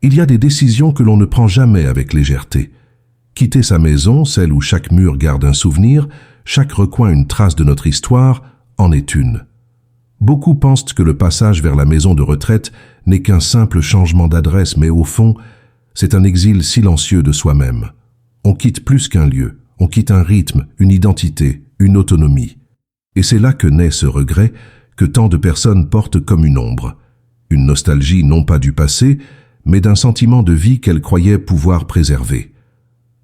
Il y a des décisions que l'on ne prend jamais avec légèreté. Quitter sa maison, celle où chaque mur garde un souvenir, chaque recoin une trace de notre histoire, en est une. Beaucoup pensent que le passage vers la maison de retraite n'est qu'un simple changement d'adresse, mais au fond, c'est un exil silencieux de soi-même. On quitte plus qu'un lieu, on quitte un rythme, une identité, une autonomie. Et c'est là que naît ce regret que tant de personnes portent comme une ombre. Une nostalgie non pas du passé, mais d'un sentiment de vie qu'elles croyaient pouvoir préserver.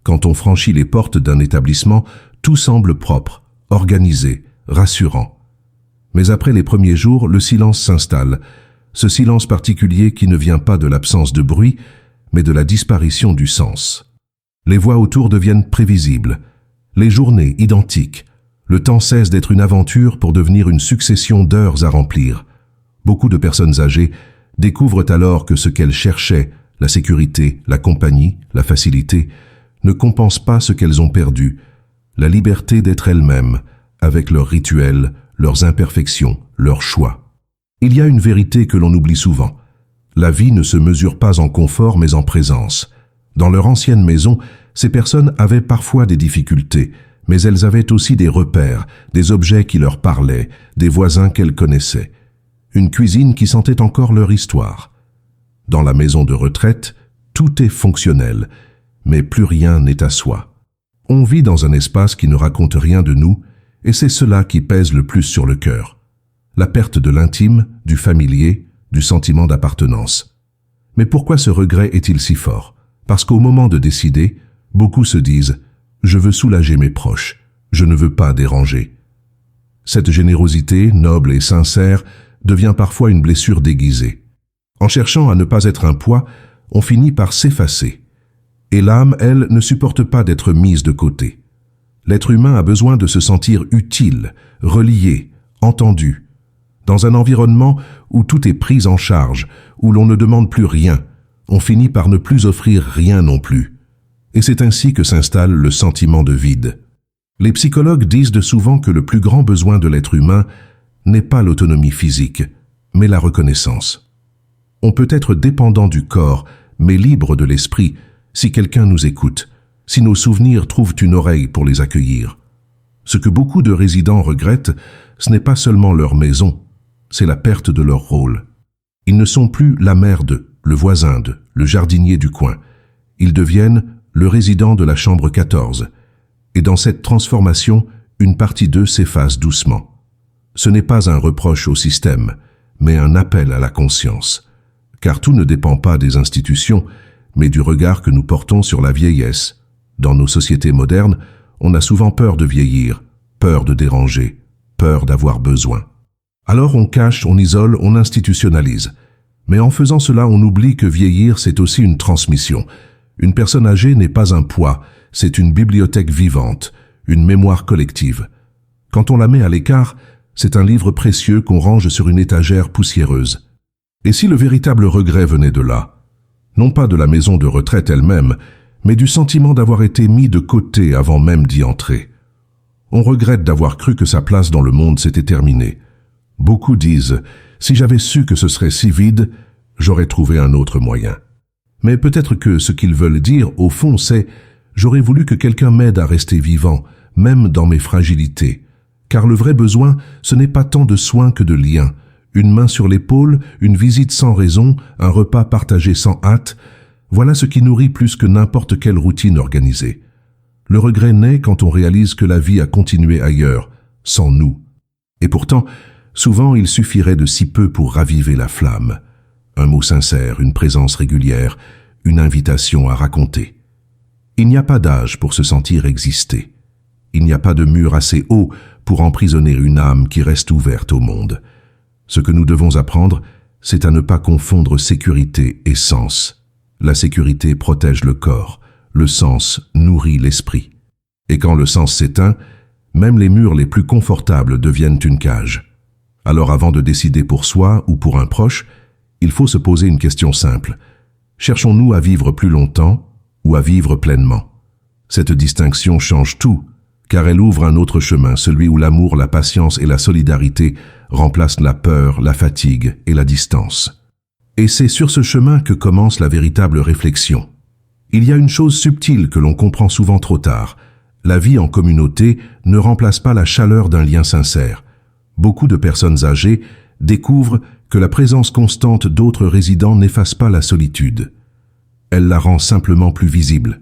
Quand on franchit les portes d'un établissement, tout semble propre, organisé, rassurant. Mais après les premiers jours, le silence s'installe, ce silence particulier qui ne vient pas de l'absence de bruit, mais de la disparition du sens. Les voix autour deviennent prévisibles, les journées identiques, le temps cesse d'être une aventure pour devenir une succession d'heures à remplir. Beaucoup de personnes âgées découvrent alors que ce qu'elles cherchaient, la sécurité, la compagnie, la facilité, ne compensent pas ce qu'elles ont perdu, la liberté d'être elles-mêmes, avec leurs rituels, leurs imperfections, leurs choix. Il y a une vérité que l'on oublie souvent. La vie ne se mesure pas en confort mais en présence. Dans leur ancienne maison, ces personnes avaient parfois des difficultés, mais elles avaient aussi des repères, des objets qui leur parlaient, des voisins qu'elles connaissaient. Une cuisine qui sentait encore leur histoire. Dans la maison de retraite, tout est fonctionnel, mais plus rien n'est à soi. On vit dans un espace qui ne raconte rien de nous, et c'est cela qui pèse le plus sur le cœur. La perte de l'intime, du familier, du sentiment d'appartenance. Mais pourquoi ce regret est-il si fort? Parce qu'au moment de décider, beaucoup se disent « Je veux soulager mes proches, je ne veux pas déranger ». Cette générosité, noble et sincère, devient parfois une blessure déguisée. En cherchant à ne pas être un poids, on finit par s'effacer. Et l'âme, elle, ne supporte pas d'être mise de côté. L'être humain a besoin de se sentir utile, relié, entendu. Dans un environnement où tout est pris en charge, où l'on ne demande plus rien, on finit par ne plus offrir rien non plus. Et c'est ainsi que s'installe le sentiment de vide. Les psychologues disent de souvent que le plus grand besoin de l'être humain n'est pas l'autonomie physique, mais la reconnaissance. On peut être dépendant du corps, mais libre de l'esprit, si quelqu'un nous écoute, si nos souvenirs trouvent une oreille pour les accueillir. Ce que beaucoup de résidents regrettent, ce n'est pas seulement leur maison, c'est la perte de leur rôle. Ils ne sont plus la mère de, le voisin de, le jardinier du coin. Ils deviennent le résident de la chambre 14. Et dans cette transformation, une partie d'eux s'efface doucement. Ce n'est pas un reproche au système, mais un appel à la conscience. Car tout ne dépend pas des institutions, mais du regard que nous portons sur la vieillesse. Dans nos sociétés modernes, on a souvent peur de vieillir, peur de déranger, peur d'avoir besoin. Alors on cache, on isole, on institutionnalise. Mais en faisant cela, on oublie que vieillir, c'est aussi une transmission. Une personne âgée n'est pas un poids, c'est une bibliothèque vivante, une mémoire collective. Quand on la met à l'écart, c'est un livre précieux qu'on range sur une étagère poussiéreuse. Et si le véritable regret venait de là? Non pas de la maison de retraite elle-même, mais du sentiment d'avoir été mis de côté avant même d'y entrer. On regrette d'avoir cru que sa place dans le monde s'était terminée. Beaucoup disent « Si j'avais su que ce serait si vide, j'aurais trouvé un autre moyen ». Mais peut-être que ce qu'ils veulent dire, au fond, c'est « J'aurais voulu que quelqu'un m'aide à rester vivant, même dans mes fragilités. » Car le vrai besoin, ce n'est pas tant de soins que de liens. Une main sur l'épaule, une visite sans raison, un repas partagé sans hâte, voilà ce qui nourrit plus que n'importe quelle routine organisée. Le regret naît quand on réalise que la vie a continué ailleurs, sans nous. Et pourtant, souvent il suffirait de si peu pour raviver la flamme. Un mot sincère, une présence régulière, une invitation à raconter. Il n'y a pas d'âge pour se sentir exister. Il n'y a pas de mur assez haut pour emprisonner une âme qui reste ouverte au monde. Ce que nous devons apprendre, c'est à ne pas confondre sécurité et sens. La sécurité protège le corps, le sens nourrit l'esprit. Et quand le sens s'éteint, même les murs les plus confortables deviennent une cage. Alors avant de décider pour soi ou pour un proche, il faut se poser une question simple. Cherchons-nous à vivre plus longtemps ou à vivre pleinement? Cette distinction change tout, car elle ouvre un autre chemin, celui où l'amour, la patience et la solidarité remplacent la peur, la fatigue et la distance. Et c'est sur ce chemin que commence la véritable réflexion. Il y a une chose subtile que l'on comprend souvent trop tard. La vie en communauté ne remplace pas la chaleur d'un lien sincère. Beaucoup de personnes âgées découvrent que la présence constante d'autres résidents n'efface pas la solitude. Elle la rend simplement plus visible.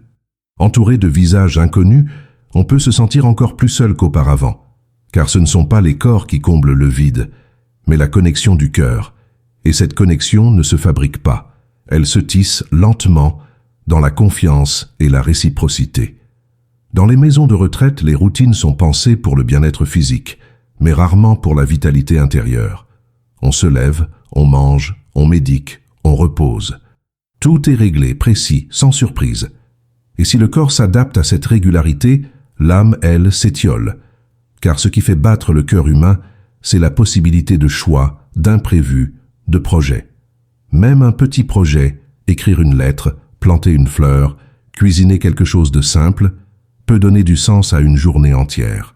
Entouré de visages inconnus, on peut se sentir encore plus seul qu'auparavant, car ce ne sont pas les corps qui comblent le vide, mais la connexion du cœur. Et cette connexion ne se fabrique pas, elle se tisse lentement dans la confiance et la réciprocité. Dans les maisons de retraite, les routines sont pensées pour le bien-être physique, mais rarement pour la vitalité intérieure. On se lève, on mange, on médique, on repose. Tout est réglé, précis, sans surprise. Et si le corps s'adapte à cette régularité, l'âme, elle, s'étiole. Car ce qui fait battre le cœur humain, c'est la possibilité de choix, d'imprévus, de projets. Même un petit projet, écrire une lettre, planter une fleur, cuisiner quelque chose de simple, peut donner du sens à une journée entière.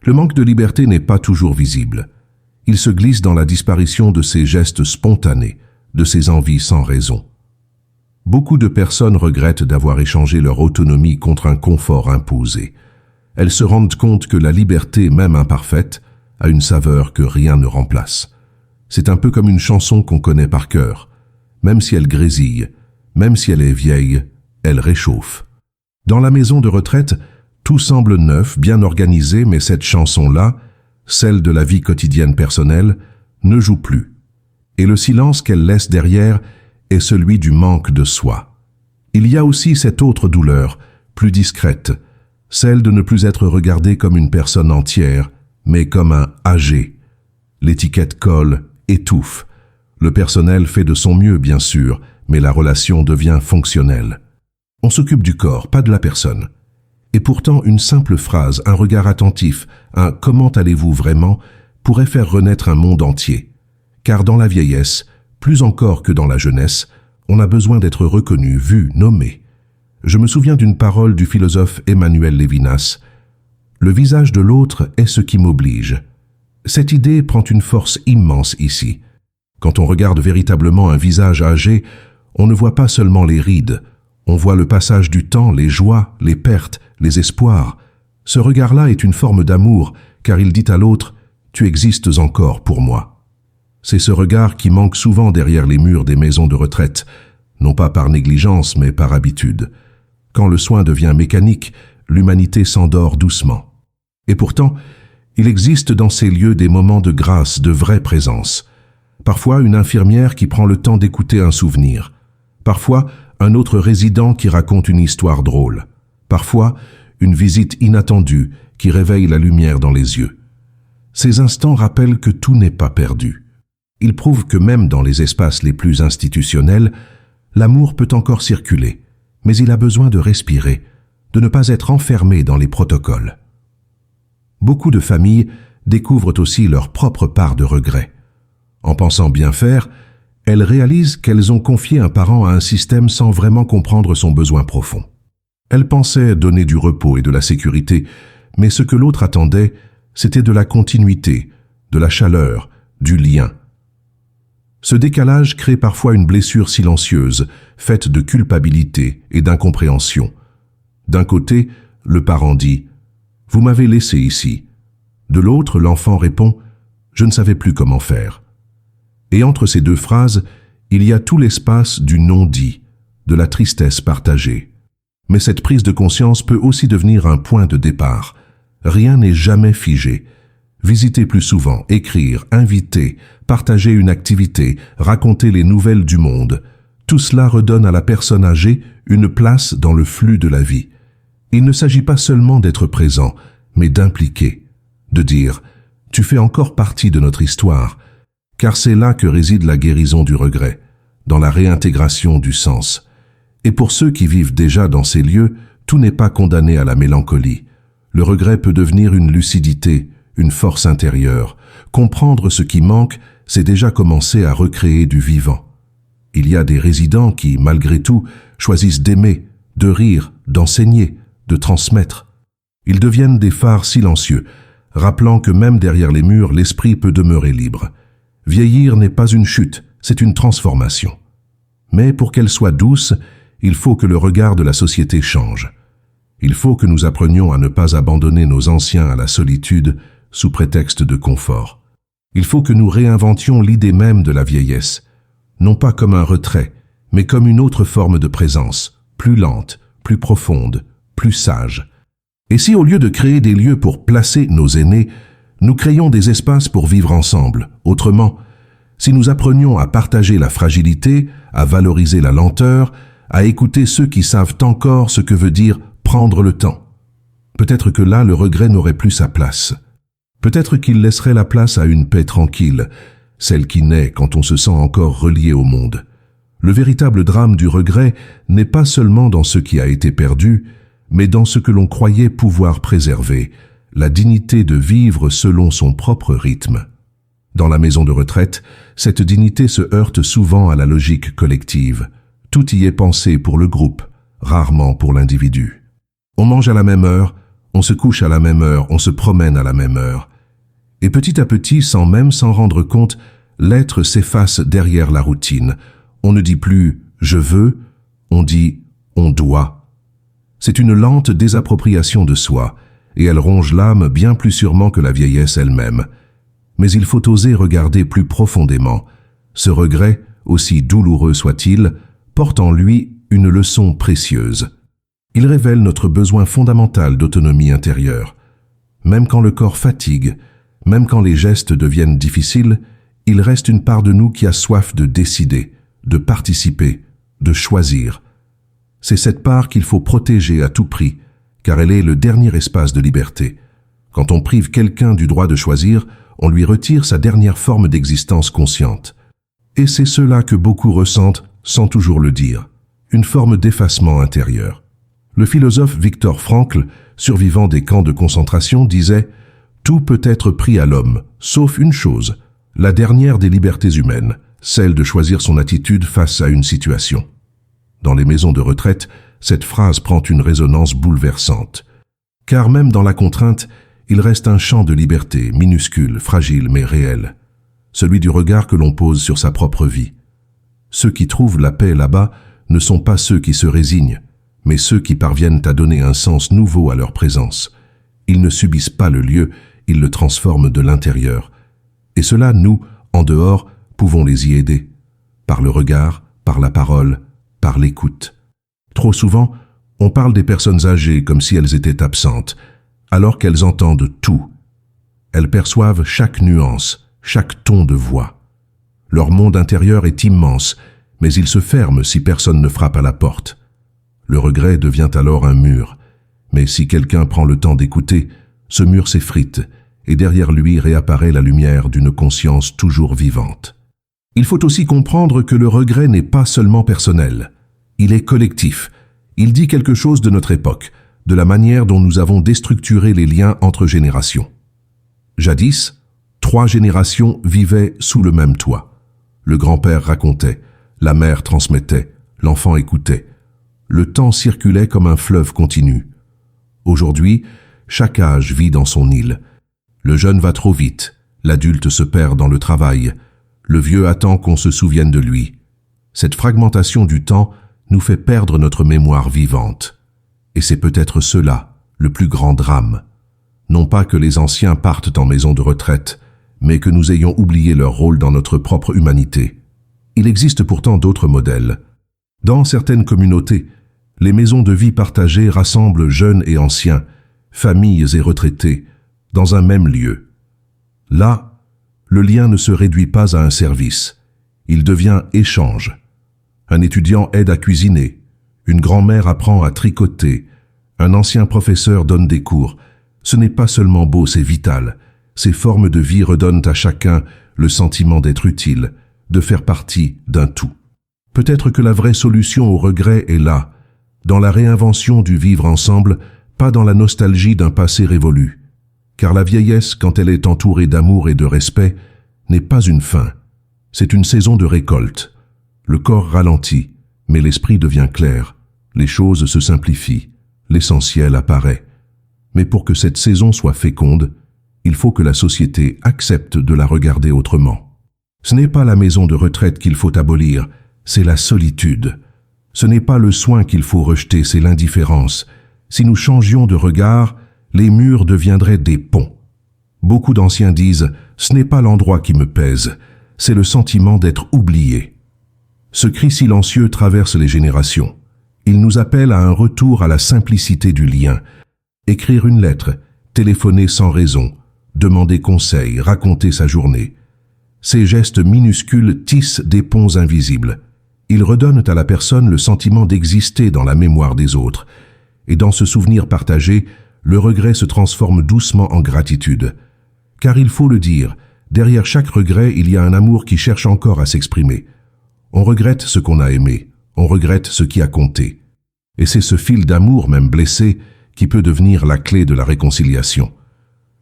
Le manque de liberté n'est pas toujours visible. Il se glisse dans la disparition de ces gestes spontanés, de ces envies sans raison. Beaucoup de personnes regrettent d'avoir échangé leur autonomie contre un confort imposé. Elles se rendent compte que la liberté, même imparfaite, a une saveur que rien ne remplace. C'est un peu comme une chanson qu'on connaît par cœur. Même si elle grésille, même si elle est vieille, elle réchauffe. Dans la maison de retraite, tout semble neuf, bien organisé, mais cette chanson-là, celle de la vie quotidienne personnelle, ne joue plus. Et le silence qu'elle laisse derrière est celui du manque de soi. Il y a aussi cette autre douleur, plus discrète, celle de ne plus être regardé comme une personne entière, mais comme un âgé. L'étiquette colle, étouffe. Le personnel fait de son mieux, bien sûr, mais la relation devient fonctionnelle. On s'occupe du corps, pas de la personne. Et pourtant, une simple phrase, un regard attentif, un « comment allez-vous vraiment » pourrait faire renaître un monde entier. Car dans la vieillesse, plus encore que dans la jeunesse, on a besoin d'être reconnu, vu, nommé. Je me souviens d'une parole du philosophe Emmanuel Levinas. « Le visage de l'autre est ce qui m'oblige ». Cette idée prend une force immense ici. Quand on regarde véritablement un visage âgé, on ne voit pas seulement les rides, on voit le passage du temps, les joies, les pertes, les espoirs. Ce regard-là est une forme d'amour, car il dit à l'autre « Tu existes encore pour moi ». C'est ce regard qui manque souvent derrière les murs des maisons de retraite, non pas par négligence, mais par habitude. Quand le soin devient mécanique, l'humanité s'endort doucement. Et pourtant, il existe dans ces lieux des moments de grâce, de vraie présence. Parfois, une infirmière qui prend le temps d'écouter un souvenir. Parfois, un autre résident qui raconte une histoire drôle. Parfois, une visite inattendue qui réveille la lumière dans les yeux. Ces instants rappellent que tout n'est pas perdu. Ils prouvent que même dans les espaces les plus institutionnels, l'amour peut encore circuler, mais il a besoin de respirer, de ne pas être enfermé dans les protocoles. Beaucoup de familles découvrent aussi leur propre part de regret. En pensant bien faire, elles réalisent qu'elles ont confié un parent à un système sans vraiment comprendre son besoin profond. Elles pensaient donner du repos et de la sécurité, mais ce que l'autre attendait, c'était de la continuité, de la chaleur, du lien. Ce décalage crée parfois une blessure silencieuse, faite de culpabilité et d'incompréhension. D'un côté, le parent dit « Vous m'avez laissé ici ». De l'autre, l'enfant répond « Je ne savais plus comment faire ». Et entre ces deux phrases, il y a tout l'espace du non-dit, de la tristesse partagée. Mais cette prise de conscience peut aussi devenir un point de départ. Rien n'est jamais figé. Visiter plus souvent, écrire, inviter, partager une activité, raconter les nouvelles du monde, tout cela redonne à la personne âgée une place dans le flux de la vie. Il ne s'agit pas seulement d'être présent, mais d'impliquer, de dire « Tu fais encore partie de notre histoire », car c'est là que réside la guérison du regret, dans la réintégration du sens. Et pour ceux qui vivent déjà dans ces lieux, tout n'est pas condamné à la mélancolie. Le regret peut devenir une lucidité, une force intérieure. Comprendre ce qui manque, c'est déjà commencer à recréer du vivant. Il y a des résidents qui, malgré tout, choisissent d'aimer, de rire, d'enseigner, de transmettre. Ils deviennent des phares silencieux, rappelant que même derrière les murs, l'esprit peut demeurer libre. Vieillir n'est pas une chute, c'est une transformation. Mais pour qu'elle soit douce, il faut que le regard de la société change. Il faut que nous apprenions à ne pas abandonner nos anciens à la solitude sous prétexte de confort. Il faut que nous réinventions l'idée même de la vieillesse, non pas comme un retrait, mais comme une autre forme de présence, plus lente, plus profonde, plus sage. Et si au lieu de créer des lieux pour placer nos aînés, nous créions des espaces pour vivre ensemble, autrement, si nous apprenions à partager la fragilité, à valoriser la lenteur, à écouter ceux qui savent encore ce que veut dire prendre le temps. Peut-être que là, le regret n'aurait plus sa place. Peut-être qu'il laisserait la place à une paix tranquille, celle qui naît quand on se sent encore relié au monde. Le véritable drame du regret n'est pas seulement dans ce qui a été perdu, mais dans ce que l'on croyait pouvoir préserver, la dignité de vivre selon son propre rythme. Dans la maison de retraite, cette dignité se heurte souvent à la logique collective. Tout y est pensé pour le groupe, rarement pour l'individu. On mange à la même heure, on se couche à la même heure, on se promène à la même heure. Et petit à petit, sans même s'en rendre compte, l'être s'efface derrière la routine. On ne dit plus « je veux », on dit « on doit ». C'est une lente désappropriation de soi, et elle ronge l'âme bien plus sûrement que la vieillesse elle-même. Mais il faut oser regarder plus profondément. Ce regret, aussi douloureux soit-il, porte en lui une leçon précieuse. Il révèle notre besoin fondamental d'autonomie intérieure. Même quand le corps fatigue, même quand les gestes deviennent difficiles, il reste une part de nous qui a soif de décider, de participer, de choisir. C'est cette part qu'il faut protéger à tout prix, car elle est le dernier espace de liberté. Quand on prive quelqu'un du droit de choisir, on lui retire sa dernière forme d'existence consciente. Et c'est cela que beaucoup ressentent sans toujours le dire, une forme d'effacement intérieur. Le philosophe Viktor Frankl, survivant des camps de concentration, disait « Tout peut être pris à l'homme, sauf une chose, la dernière des libertés humaines, celle de choisir son attitude face à une situation. » Dans les maisons de retraite, cette phrase prend une résonance bouleversante. Car même dans la contrainte, il reste un champ de liberté, minuscule, fragile mais réel. Celui du regard que l'on pose sur sa propre vie. Ceux qui trouvent la paix là-bas ne sont pas ceux qui se résignent, mais ceux qui parviennent à donner un sens nouveau à leur présence. Ils ne subissent pas le lieu, ils le transforment de l'intérieur. Et cela, nous, en dehors, pouvons les y aider. Par le regard, par la parole, par l'écoute. Trop souvent, on parle des personnes âgées comme si elles étaient absentes, alors qu'elles entendent tout. Elles perçoivent chaque nuance, chaque ton de voix. Leur monde intérieur est immense, mais il se ferme si personne ne frappe à la porte. Le regret devient alors un mur, mais si quelqu'un prend le temps d'écouter, ce mur s'effrite, et derrière lui réapparaît la lumière d'une conscience toujours vivante. Il faut aussi comprendre que le regret n'est pas seulement personnel, il est collectif. Il dit quelque chose de notre époque, de la manière dont nous avons déstructuré les liens entre générations. Jadis, 3 générations vivaient sous le même toit. Le grand-père racontait, la mère transmettait, l'enfant écoutait. Le temps circulait comme un fleuve continu. Aujourd'hui, chaque âge vit dans son île. Le jeune va trop vite, l'adulte se perd dans le travail, le vieux attend qu'on se souvienne de lui. Cette fragmentation du temps nous fait perdre notre mémoire vivante. Et c'est peut-être cela, le plus grand drame. Non pas que les anciens partent en maison de retraite, mais que nous ayons oublié leur rôle dans notre propre humanité. Il existe pourtant d'autres modèles. Dans certaines communautés, les maisons de vie partagées rassemblent jeunes et anciens, familles et retraités, dans un même lieu. Là, le lien ne se réduit pas à un service, il devient échange. Un étudiant aide à cuisiner, une grand-mère apprend à tricoter, un ancien professeur donne des cours. Ce n'est pas seulement beau, c'est vital. Ces formes de vie redonnent à chacun le sentiment d'être utile, de faire partie d'un tout. Peut-être que la vraie solution au regret est là, dans la réinvention du vivre ensemble, pas dans la nostalgie d'un passé révolu. Car la vieillesse, quand elle est entourée d'amour et de respect, n'est pas une fin. C'est une saison de récolte. Le corps ralentit, mais l'esprit devient clair. Les choses se simplifient. L'essentiel apparaît. Mais pour que cette saison soit féconde, il faut que la société accepte de la regarder autrement. Ce n'est pas la maison de retraite qu'il faut abolir, c'est la solitude. Ce n'est pas le soin qu'il faut rejeter, c'est l'indifférence. Si nous changions de regard, les murs deviendraient des ponts. Beaucoup d'anciens disent « ce n'est pas l'endroit qui me pèse, c'est le sentiment d'être oublié ». Ce cri silencieux traverse les générations. Il nous appelle à un retour à la simplicité du lien. Écrire une lettre, téléphoner sans raison, demander conseil, raconter sa journée. Ces gestes minuscules tissent des ponts invisibles. Ils redonnent à la personne le sentiment d'exister dans la mémoire des autres. Et dans ce souvenir partagé, le regret se transforme doucement en gratitude. Car il faut le dire, derrière chaque regret, il y a un amour qui cherche encore à s'exprimer. On regrette ce qu'on a aimé, on regrette ce qui a compté. Et c'est ce fil d'amour, même blessé, qui peut devenir la clé de la réconciliation.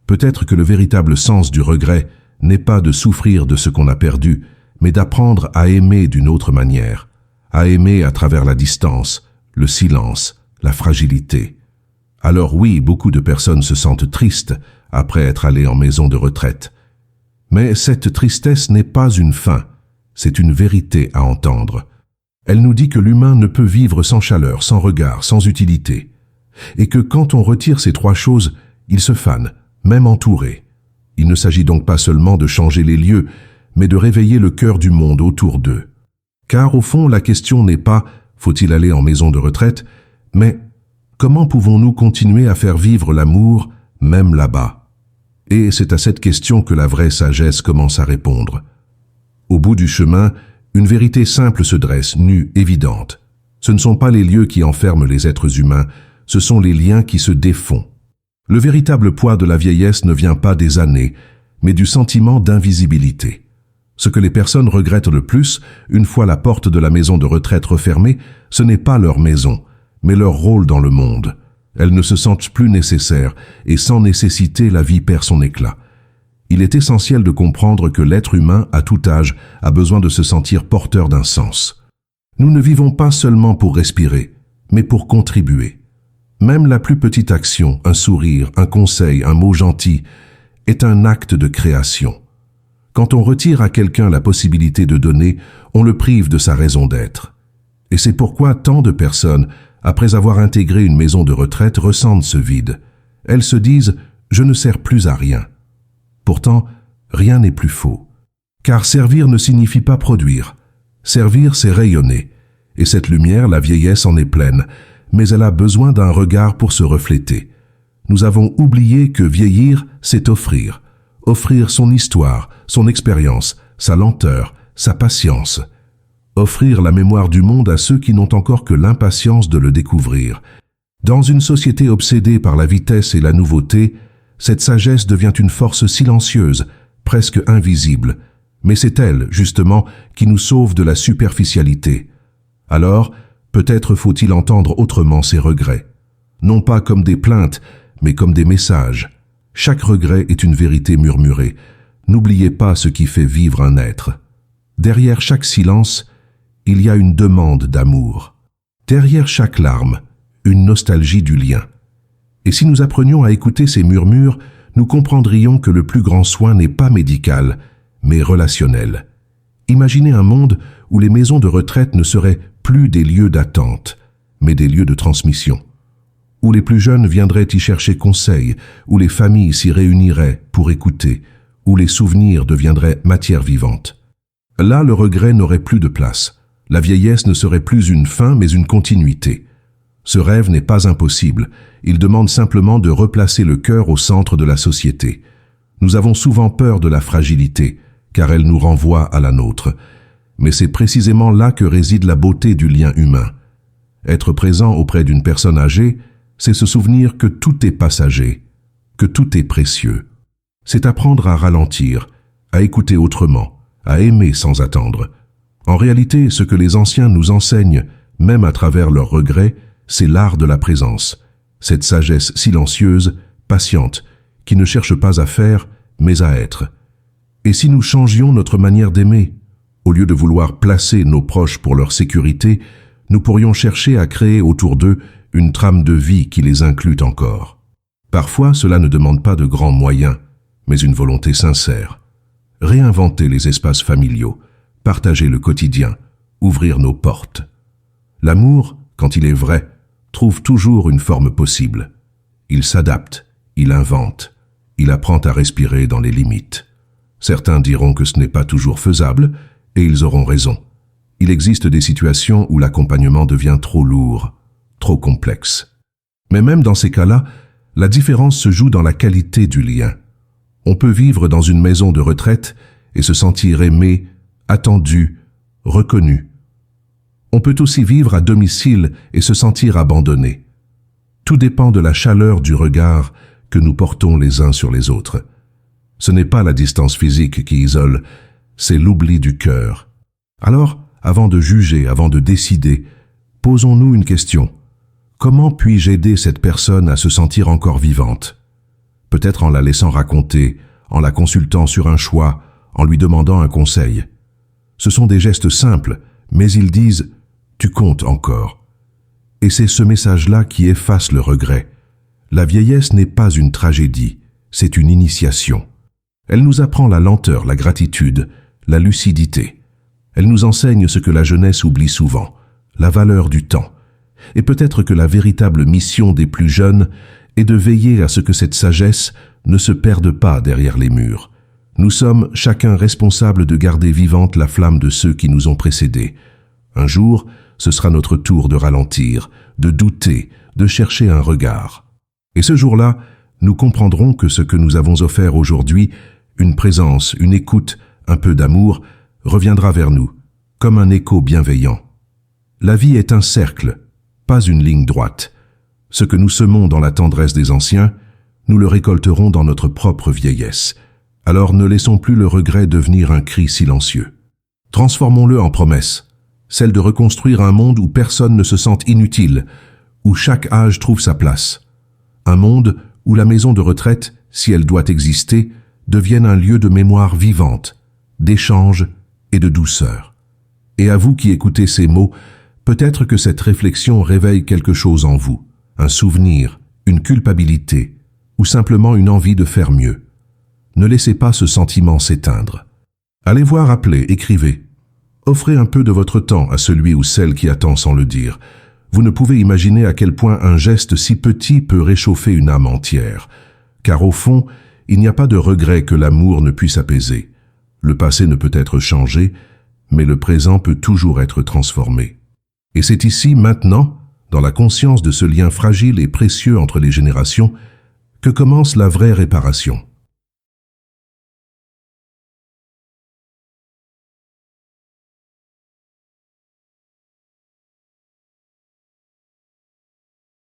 Peut-être que le véritable sens du regret n'est pas de souffrir de ce qu'on a perdu, mais d'apprendre à aimer d'une autre manière, à aimer à travers la distance, le silence, la fragilité. Alors oui, beaucoup de personnes se sentent tristes après être allées en maison de retraite. Mais cette tristesse n'est pas une fin, c'est une vérité à entendre. Elle nous dit que l'humain ne peut vivre sans chaleur, sans regard, sans utilité. Et que quand on retire ces trois choses, il se fane, même entouré. Il ne s'agit donc pas seulement de changer les lieux, mais de réveiller le cœur du monde autour d'eux. Car au fond, la question n'est pas « faut-il aller en maison de retraite ?», mais « comment pouvons-nous continuer à faire vivre l'amour, même là-bas ?» Et c'est à cette question que la vraie sagesse commence à répondre. Au bout du chemin, une vérité simple se dresse, nue, évidente. Ce ne sont pas les lieux qui enferment les êtres humains, ce sont les liens qui se défont. Le véritable poids de la vieillesse ne vient pas des années, mais du sentiment d'invisibilité. Ce que les personnes regrettent le plus, une fois la porte de la maison de retraite refermée, ce n'est pas leur maison, mais leur rôle dans le monde. Elles ne se sentent plus nécessaires, et sans nécessité, la vie perd son éclat. Il est essentiel de comprendre que l'être humain, à tout âge, a besoin de se sentir porteur d'un sens. Nous ne vivons pas seulement pour respirer, mais pour contribuer. Même la plus petite action, un sourire, un conseil, un mot gentil, est un acte de création. Quand on retire à quelqu'un la possibilité de donner, on le prive de sa raison d'être. Et c'est pourquoi tant de personnes, après avoir intégré une maison de retraite, ressentent ce vide. Elles se disent « je ne sers plus à rien ». Pourtant, rien n'est plus faux. Car servir ne signifie pas produire. Servir, c'est rayonner. Et cette lumière, la vieillesse en est pleine, mais elle a besoin d'un regard pour se refléter. Nous avons oublié que vieillir, c'est offrir. Offrir son histoire, son expérience, sa lenteur, sa patience. Offrir la mémoire du monde à ceux qui n'ont encore que l'impatience de le découvrir. Dans une société obsédée par la vitesse et la nouveauté, cette sagesse devient une force silencieuse, presque invisible, mais c'est elle, justement, qui nous sauve de la superficialité. Alors, peut-être faut-il entendre autrement ces regrets. Non pas comme des plaintes, mais comme des messages. Chaque regret est une vérité murmurée. N'oubliez pas ce qui fait vivre un être. Derrière chaque silence, il y a une demande d'amour. Derrière chaque larme, une nostalgie du lien. Et si nous apprenions à écouter ces murmures, nous comprendrions que le plus grand soin n'est pas médical, mais relationnel. Imaginez un monde où les maisons de retraite ne seraient plus des lieux d'attente, mais des lieux de transmission. Où les plus jeunes viendraient y chercher conseil, où les familles s'y réuniraient pour écouter, où les souvenirs deviendraient matière vivante. Là, le regret n'aurait plus de place. La vieillesse ne serait plus une fin, mais une continuité. Ce rêve n'est pas impossible. Il demande simplement de replacer le cœur au centre de la société. Nous avons souvent peur de la fragilité, car elle nous renvoie à la nôtre. Mais c'est précisément là que réside la beauté du lien humain. Être présent auprès d'une personne âgée, c'est se souvenir que tout est passager, que tout est précieux. C'est apprendre à ralentir, à écouter autrement, à aimer sans attendre. En réalité, ce que les anciens nous enseignent, même à travers leurs regrets, c'est l'art de la présence, cette sagesse silencieuse, patiente, qui ne cherche pas à faire, mais à être. Et si nous changions notre manière d'aimer, au lieu de vouloir placer nos proches pour leur sécurité, nous pourrions chercher à créer autour d'eux une trame de vie qui les inclut encore. Parfois, cela ne demande pas de grands moyens, mais une volonté sincère. Réinventer les espaces familiaux, partager le quotidien, ouvrir nos portes. L'amour, quand il est vrai, trouve toujours une forme possible. Il s'adapte, il invente, il apprend à respirer dans les limites. Certains diront que ce n'est pas toujours faisable, et ils auront raison. Il existe des situations où l'accompagnement devient trop lourd, trop complexe. Mais même dans ces cas-là, la différence se joue dans la qualité du lien. On peut vivre dans une maison de retraite et se sentir aimé, attendu, reconnu. On peut aussi vivre à domicile et se sentir abandonné. Tout dépend de la chaleur du regard que nous portons les uns sur les autres. Ce n'est pas la distance physique qui isole, c'est l'oubli du cœur. Alors, avant de juger, avant de décider, posons-nous une question. Comment puis-je aider cette personne à se sentir encore vivante? Peut-être en la laissant raconter, en la consultant sur un choix, en lui demandant un conseil. Ce sont des gestes simples, mais ils disent « tu comptes encore ». Et c'est ce message-là qui efface le regret. La vieillesse n'est pas une tragédie, c'est une initiation. Elle nous apprend la lenteur, la gratitude, la lucidité. Elle nous enseigne ce que la jeunesse oublie souvent, la valeur du temps. Et peut-être que la véritable mission des plus jeunes est de veiller à ce que cette sagesse ne se perde pas derrière les murs. Nous sommes chacun responsable de garder vivante la flamme de ceux qui nous ont précédés. Un jour, ce sera notre tour de ralentir, de douter, de chercher un regard. Et ce jour-là, nous comprendrons que ce que nous avons offert aujourd'hui, une présence, une écoute, un peu d'amour, reviendra vers nous, comme un écho bienveillant. La vie est un cercle, pas une ligne droite. Ce que nous semons dans la tendresse des anciens, nous le récolterons dans notre propre vieillesse. Alors ne laissons plus le regret devenir un cri silencieux. Transformons-le en promesse, celle de reconstruire un monde où personne ne se sente inutile, où chaque âge trouve sa place. Un monde où la maison de retraite, si elle doit exister, devienne un lieu de mémoire vivante, d'échange et de douceur. Et à vous qui écoutez ces mots, peut-être que cette réflexion réveille quelque chose en vous, un souvenir, une culpabilité, ou simplement une envie de faire mieux. Ne laissez pas ce sentiment s'éteindre. Allez voir, appelez, écrivez. Offrez un peu de votre temps à celui ou celle qui attend sans le dire. Vous ne pouvez imaginer à quel point un geste si petit peut réchauffer une âme entière. Car au fond, il n'y a pas de regret que l'amour ne puisse apaiser. Le passé ne peut être changé, mais le présent peut toujours être transformé. Et c'est ici, maintenant, dans la conscience de ce lien fragile et précieux entre les générations, que commence la vraie réparation.